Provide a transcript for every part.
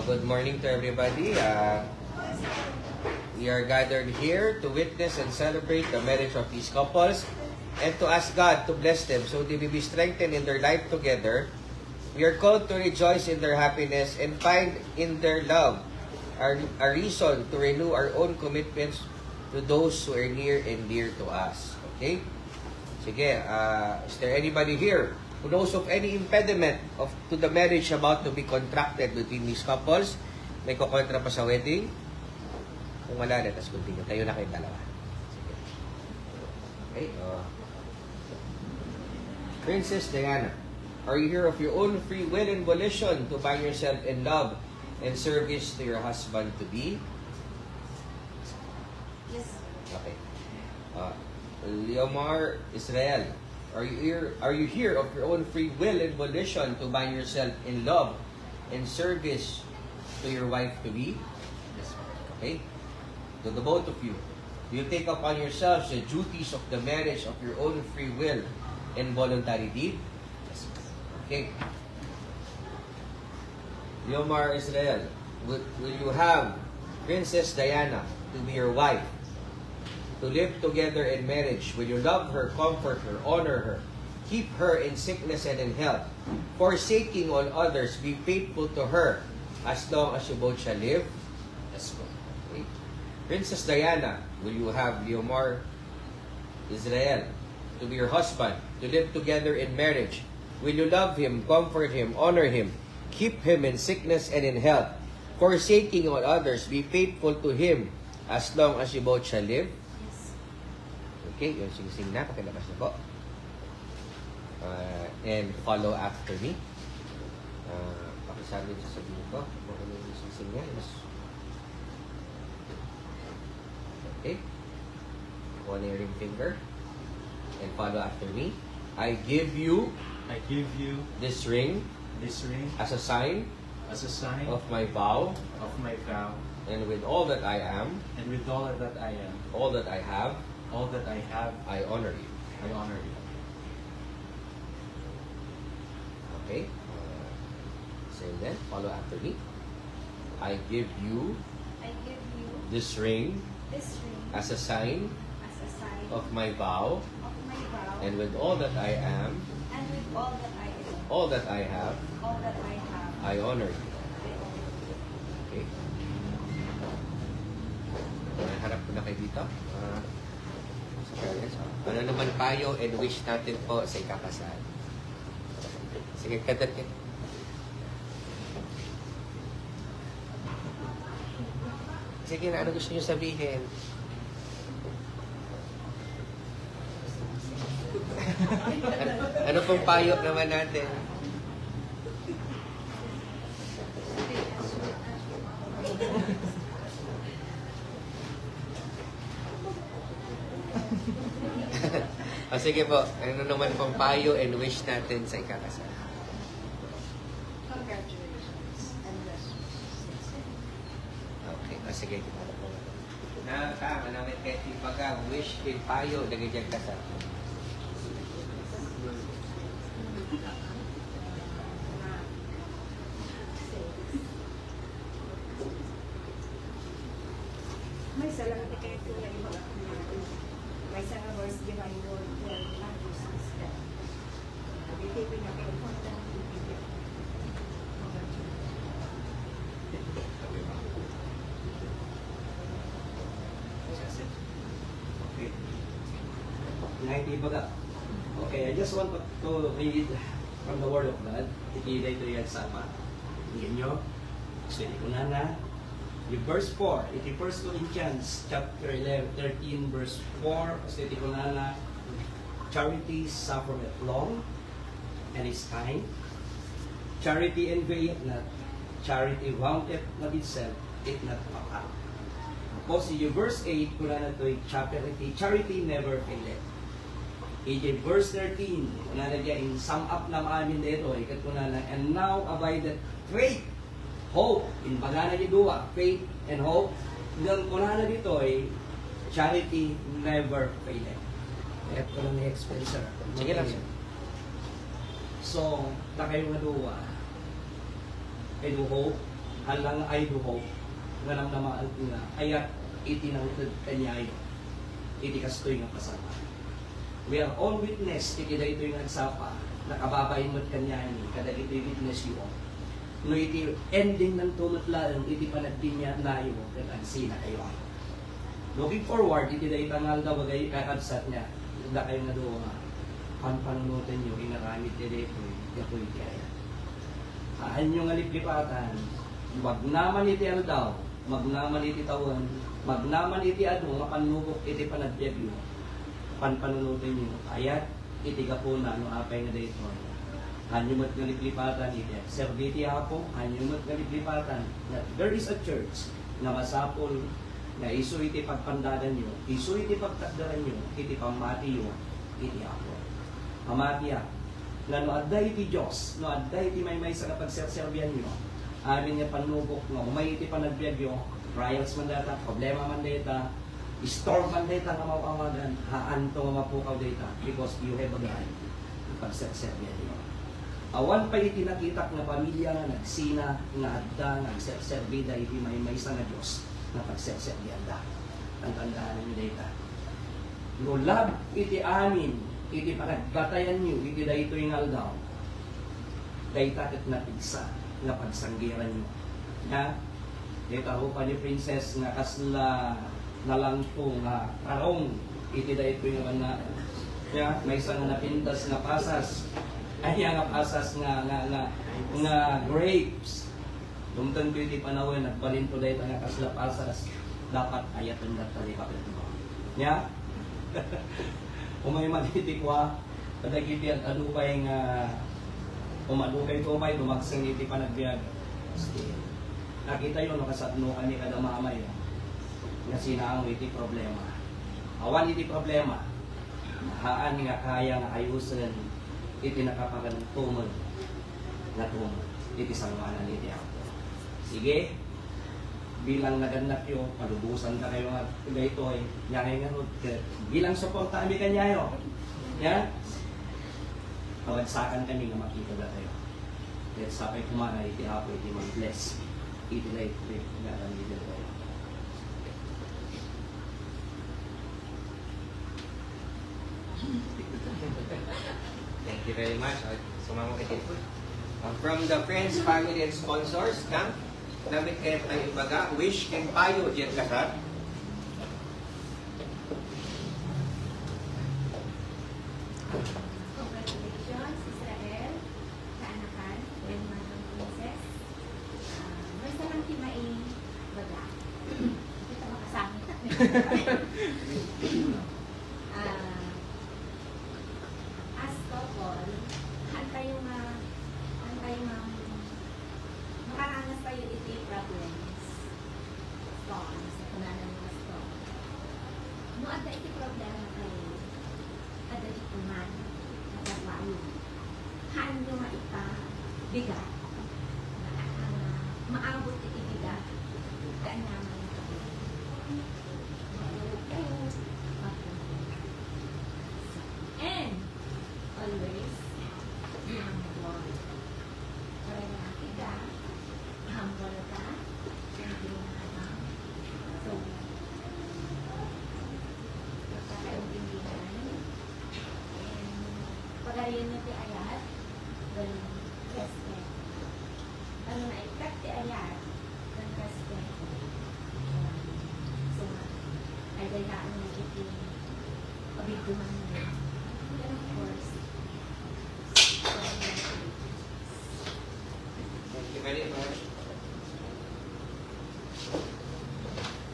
Good morning to everybody. We are gathered here to witness and celebrate the marriage of these couples and to ask God to bless them so they may be strengthened in their life together. We are called to rejoice in their happiness and find in their love a reason to renew our own commitments to those who are near and dear to us. Okay? Sige, is there anybody here who knows of any impediment to the marriage about to be contracted between these couples? May kukontra pa sa wedding? Kung wala, let us continue. Tayo na kayong dalawa. Sige. Okay. Princess Diana, are you here of your own free will and volition to bind yourself in love and service to your husband-to-be? Yes. Okay. Leomar Israel, are you here of your own free will and volition to bind yourself in love and service to your wife-to-be? Yes, Okay. To the both of you, do you take upon yourselves the duties of the marriage of your own free will and voluntary deed? yes. Okay. Leomar Israel, will you have Princess Diana to be your wife? To live together in marriage? Will you love her, comfort her, honor her, keep her in sickness and in health, forsaking all others, be faithful to her as long as you both shall live? Yes, po. Okay. Princess Diana, will you have Leomar Israel to be your husband, to live together in marriage? Will you love him, comfort him, honor him, keep him in sickness and in health, forsaking all others, be faithful to him as long as you both shall live? Yes. Okay, yung sing-sing na, pakilabas na po. And follow after me. Pakisabi sa sabihin ko, kung ano yung sing-sing niya. Okay. One ring finger. And follow after me. I give you I give you this ring this ring as a sign as a sign of my vow, of my vow, and with all that I am, and with all that I am, all that I have, all that I have, I honor you. I honor you. Okay? Same then. Follow after me. I give you I give you this ring this ring as a sign as a sign of my vow, of my vow, and with all that I am, and with all that I am, all that I have, all that I have, I honor you. I honor you. Okay? Harap ko na kayo dito. Sa parents. Ano naman payo and wish natin po sa ikakasal? Sige, kadat ka. Sige na, ano gusto niyo sabihin? Ano pong payo naman natin? O sige po, ano naman pong payo and wish natin sa ikakasal? Congratulations and blessings. Okay, o sige. Tama namin kahit ipaga, wish and payo, lagay dyan kasal. May salamat kayo po na iba. May sa verse divine word for others is that. Bitipin na kayo po na Okay, I just want to read from the Word of God. Ikilay ito yan sa apa. Tingnan nyo. Sige ko na. Yung verse 4, iti 1 Corinthians chapter 11, 13, verse 4. Sige ko na. Charity suffereth long and is kind. Charity envieth not. Charity vaunteth not itself, it not puffed. Tapos yung verse 8, kung na ito, charity never faileth. EJ verse 13, kuna na dyan, sum up na maamin dito, ikat kuna na, and now abideth faith, hope, in bagana ni duwa, faith and hope, then kuna na dito, charity never faileth. Ito ko lang ni-explain, sir. Sige lang, sir. So, na kayo nga duwa, kay do hope, halang ay duho, nga nang namaan nga, ayat iti nang kanyayo, iti kastoy nga pasama. We are all witness, iti da ito'y nagsapa, nakababayin mo't kanyayo, kada ito'y witness yun. No iti ending ng tumutlaan, iti panagdi niya nayo, at ansina kayo. Looking forward, iti da itangal daw bagay kakabsat niya, da kayo nga doon nga, panpanunutan nyo, inaramit iti ito'y, yapoy kaya. Haan nyo nga liplipatan, wag naman iti aldaw, magnaman iti tawan, magnaman iti ado, mapanubok iti panagbyagyo, panpanunutin nyo, ayat, iti kapuna, no apay nga dito. Hanyumot nga liplipatan iti, serviti ako, hanyumot nga liplipatan, there is a church na masapol, na iso iti pagpandadan nyo, iso iti pagtakdaran nyo, iti pamati nyo, iti ako. Pamati ako. Na no adday iti Diyos, no adday iti may sa kapagserserbihan nyo, amin nga panubok no, may iti panagbyagyo, trials man data, problema man data, storm man data nga mawawagan, haan to nga mapukaw data, because you have a God, pagserserbihan nyo. Awan pa iti nakitak na pamilya nga nagsina, nga adda, nagserserbida, iti may sa nga Diyos, na pagserserbihan da. Ang tandaan nyo data. No love iti amin, iti panagbatayan nyo, iti da ito yung aldaw, dayta kat napigsa, nga pagsanggiran nyo. Na, dita ho pa ni Princess nga kasla nalangpo nga karong, iti da ito yung na, ya, may isang napintas nga pasas, ay nga pasas nga grapes. Lumtan ko iti panawin, nagbalin to dayta nga kasla pasas, dapat ayatan na tali kapit mo. Ya? Umay magtitikwa, kadagiti at adupay nga umadukay tumay, dumagsang iti panagbiag. Nakita yun, nakasatno kami kada mamay, nga sinaang iti problema. Awan iti problema, haan nga kaya nga ayusan, iti nakapagantumod na tumod, iti sangwanan iti ako. Sige, bilang naganap yun, palubusan ka kayo nga ito ay nyangay nga ron. Bilang suporta kami kanyayo. Ya? Pawagsakan kami nga makita na tayo. At sapay kumana, iti apo, iti mag-bless. Iti na ito, nga kami dito tayo. Thank you very much. Sumama kayo. From the friends, family, and sponsors, Camp, namit kayo tayo ibaga, wish and payo diyan kasat. Congratulations, Israel, kaanakan, and Madam Princess. May sarang timaing baga. Ito makasama. As couple, hantay yung makaranas tayo iti problems. Storms, sa kunanan mga storm. No, ada iti problema tayo. Ada iti man, nagagwayo. Haan nyo maita, bigat. Maabot iti bigat. Kaan naman yung kapit. And, always, be humble. Para natin ka, humble ka, and ginagawa. So, magkakaintindihan. And, pag-ariyan nyo ti ayat, well, respect. Ano na, ikat ti ayat, well, respect. So, ay dayaan mo iti pabigduman mo. And of course, Thank you very much.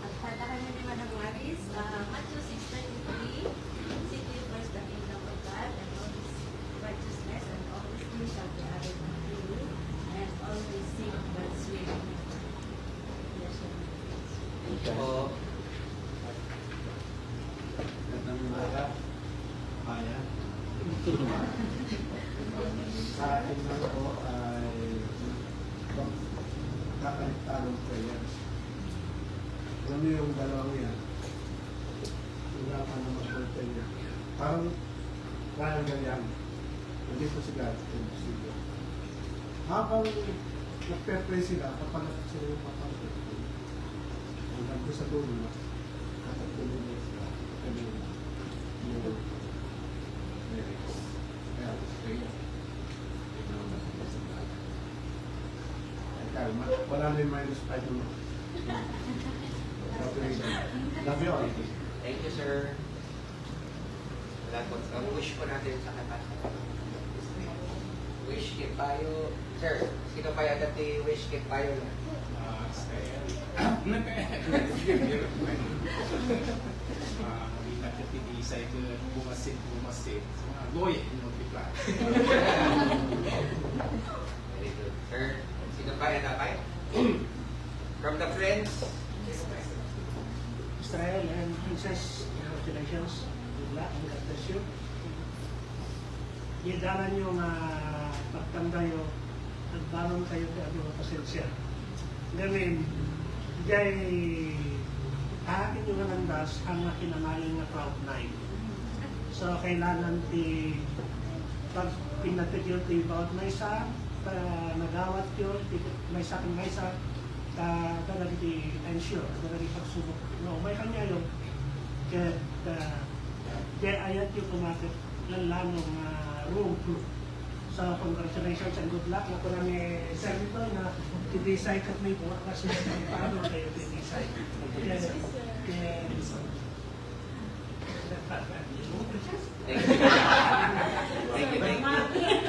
at tatakan na ni Madam Maris, Matthew 6:33, seek ye first the kingdom of God and all His righteousness, and all His things shall be added unto you, and always seek God's will. Yes, sir. Po, Gandang umaga. Kaya. Sa akin lang po ay kakaligtanong prayer. Alam niyo yung dalawang yan. Wala pa naman po niya. Parang ganyan. Nandito si God. Habang nagpe-pray sila, kapalapit sila yung papalapit. Hanggang doon sa dulo, katagpunin na sila. Yung lyrics. Kaya, kaya. Wala na yung minus 5 mo. Love you all. Thank you, sir. Wala po. Ang wish po natin sa kata. Wish kit tayo. Sir, sino pa yung dati wish kit tayo na? Hindi natin tinisay ko bumasit. Loy, multiply. Very good. Sir, sino pa yung dapat? From the friends? Israel and Princess, congratulations. Good luck and God bless you. Idaran yung pagtanda nyo, nagbaron kayo ng mga pasensya. Ngayon, dahil akin yung nandas ang nakinamaling na Cloud 9. So, kailangan pag pinatig yun, about may isa, nagawat yun, may sa akin may isa, talagang ensure, talagang pagsubok. No, may kanya yung kaya ayat yung kumakit lalong room 2. So, congratulations and good luck. Naku na may senator na tibisay kat may buwak kasi paano kayo tibisay. Thank you. Thank you.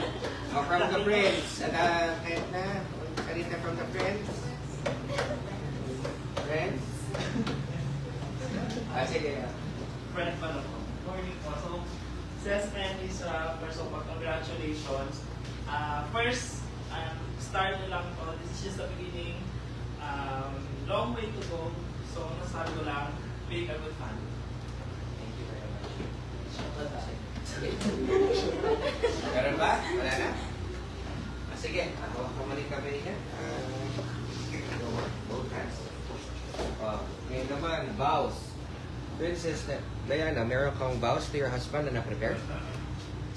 Oh, from the friends. Kahit na. Karita from the friends. Friends? Sige. Friend pa lang po. Morning po. So, Ses and is first of all, congratulations. First, start na lang po. This is just the beginning. Long way to go. So, nasabi ko lang, make a good family. Thank you very much. Meron ba? Wala na? Sige. Ako, kumalik kami niya. Both hands. Ngayon naman, vows. Princess Diana, meron kang vows to your husband na na-prepare?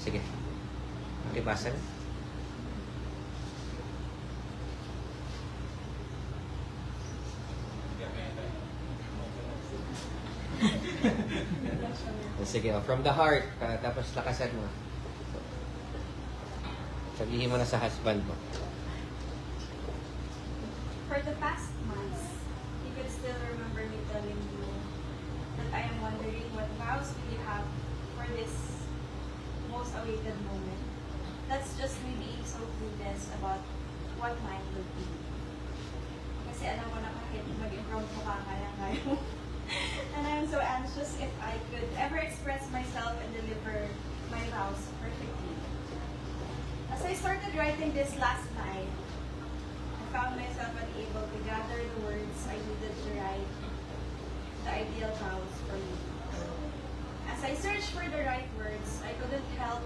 Sige. Ibasa na. Sige, from the heart. Tapos lakasan mo. Sabihin mo na sa husband mo. For the past months, you could still remember me telling you that I am wondering what vows will you have for this most awaited moment. That's just me being so clueless about what mine will be. Kasi alam mo na kahit mag-impromptu ka, kaya mo. And I'm so anxious if I could ever express myself and deliver my vows perfectly. As I started writing this last night, I found myself unable to gather the words I needed to write the ideal vows for me. As I searched for the right words, I couldn't help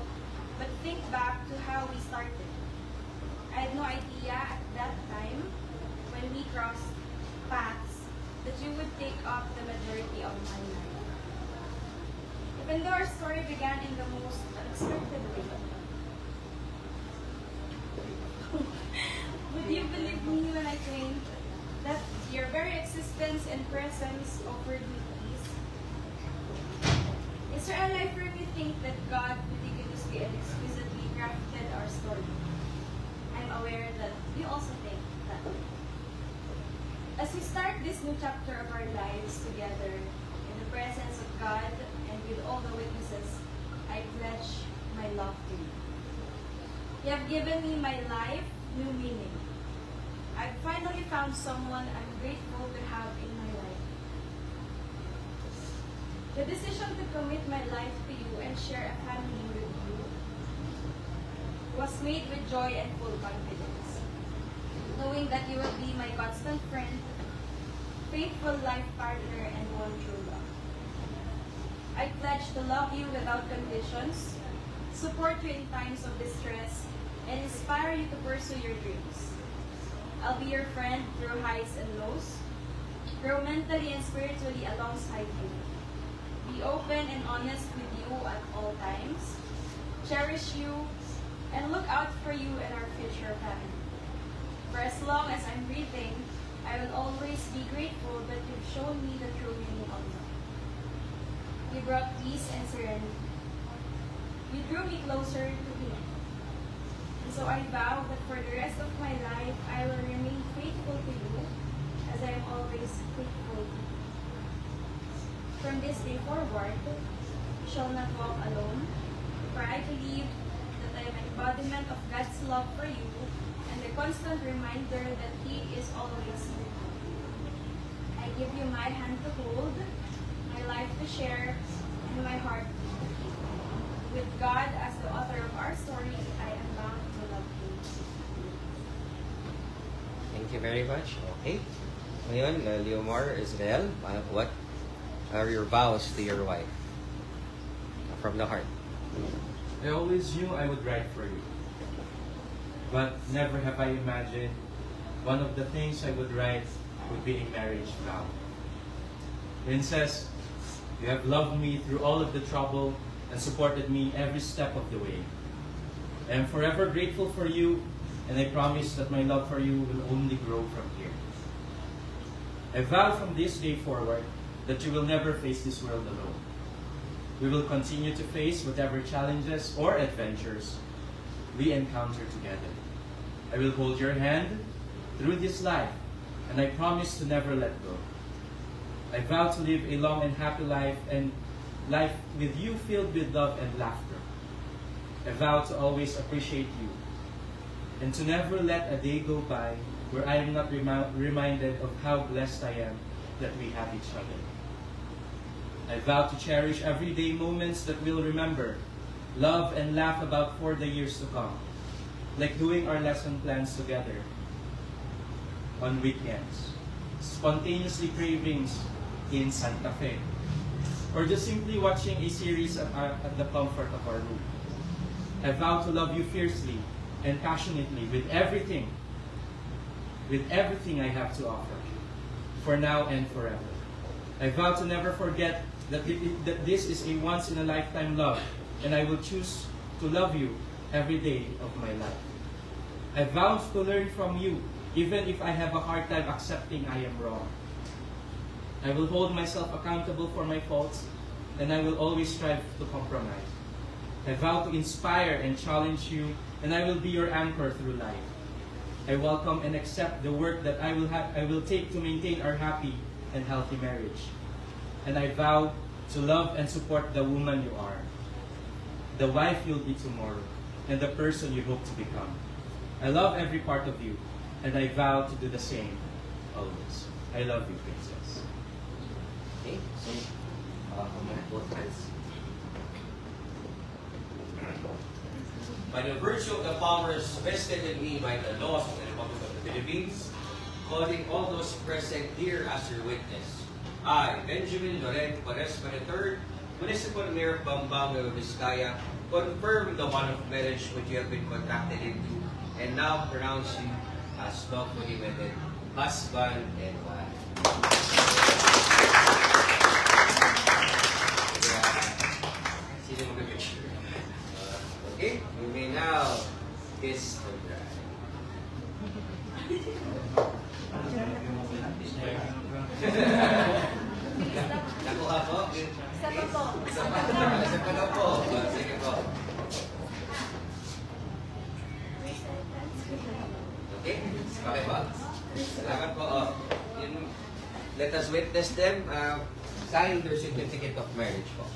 but think back to how we started. I had no idea at that time, when we crossed paths, that you would take up the majority of my life. Even though our story began in the most unexpected way. Would you believe me when I claimed that your very existence and presence offered me peace? Israel, I firmly think that God meticulously and exquisitely crafted our story. I'm aware that you also think that. As we start this new chapter of our lives together, in the presence of God and with all the witnesses, I pledge my love to you. You have given me my life new meaning. I've finally found someone I'm grateful to have in my life. The decision to commit my life to you and share a family with you was made with joy and full confidence, knowing that you will be my constant friend, faithful life partner, and one true love. I pledge to love you without conditions, support you in times of distress, and inspire you to pursue your dreams. I'll be your friend through highs and lows, grow mentally and spiritually alongside you, be open and honest with you at all times, cherish you, and look out for you and our future family. For as long as I'm breathing, I will always be grateful that you've shown me the true meaning of love. You brought peace and serenity. You drew me closer to the end. And so I vow that for the rest of my life, I will remain faithful to you as I am always faithful to you. From this day forward, you shall not walk alone, for I believe that I am an embodiment of God's love for you and a constant reminder that He is always with you. I give you my hand to hold, my life to share, and my heart to keep. With God as the author of our story, I am bound to love you. Thank you very much. Okay. Ngayon, Leomar, Israel, what are your vows to your wife? From the heart. I always knew I would write for you. But never have I imagined one of the things I would write would be a marriage vow. Princess, you have loved me through all of the trouble and supported me every step of the way. I am forever grateful for you, and I promise that my love for you will only grow from here. I vow from this day forward that you will never face this world alone. We will continue to face whatever challenges or adventures we encounter together. I will hold your hand through this life, and I promise to never let go. I vow to live a long and happy life, and life with you filled with love and laughter. I vow to always appreciate you, and to never let a day go by where I am not reminded of how blessed I am that we have each other. I vow to cherish everyday moments that we'll remember, love and laugh about for the years to come, like doing our lesson plans together on weekends, spontaneously cravings in Santa Fe, or just simply watching a series at the comfort of our room. I vow to love you fiercely and passionately with everything I have to offer, for now and forever. I vow to never forget that this is a once-in-a-lifetime love, and I will choose to love you every day of my life. I vow to learn from you, even if I have a hard time accepting I am wrong. I will hold myself accountable for my faults, and I will always strive to compromise. I vow to inspire and challenge you, and I will be your anchor through life. I welcome and accept the work that I will take to maintain our happy and healthy marriage. And I vow to love and support the woman you are, the wife you'll be tomorrow, and the person you hope to become. I love every part of you, and I vow to do the same always. I love you, Princess. Okay, so, both hands. By the virtue of the powers vested in me by the laws of the Republic of the Philippines, calling all those present here as your witness, I, Benjamin Loren Paresma III, Municipal Mayor of Bambango, Vizcaya, confirm the bond of marriage which you have been contracted into, and now pronounce you as lawfully wedded husband and wife. Sino mag-picture? Okay, we may now kiss the bride. Nakuha po? Isa pa po. Isa pa na po. Sige po. Okay? Okay po? Salamat po. Let us witness them sign their certificate of marriage po.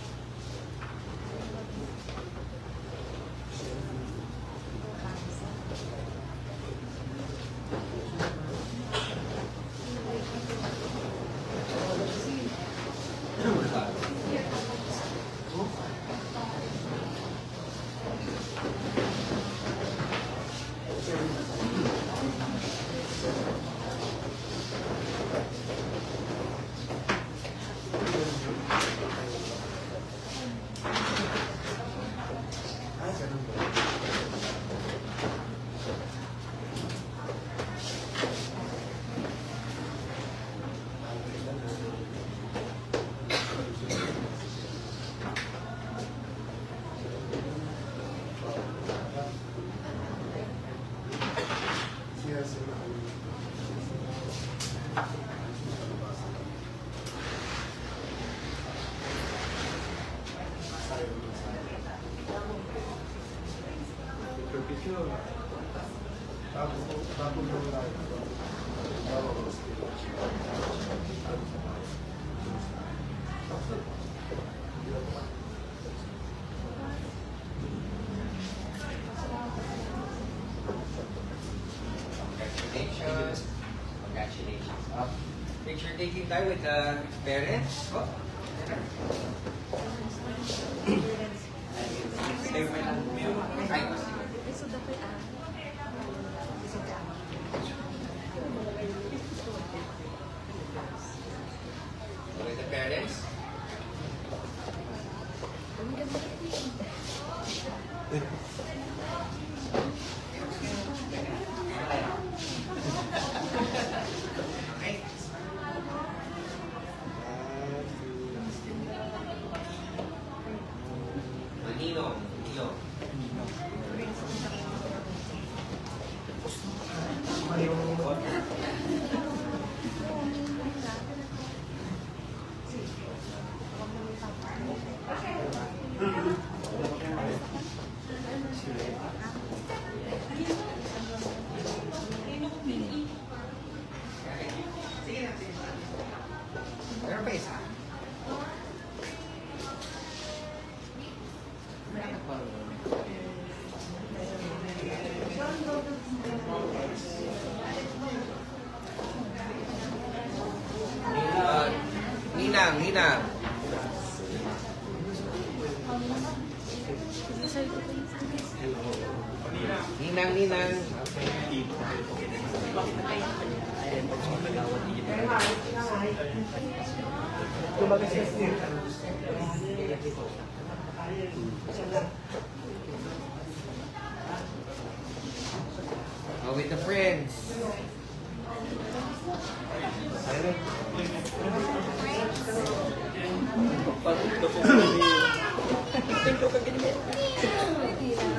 Picture. Tapos yung live. Congratulations. Congratulations. Picture taking time with the parents. Oh. Ay, with the parents. Ninong. Meron pa isa? Ninang. Ninang. Oh, with the friends.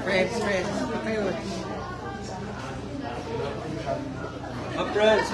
Friends. Kayo. Friends!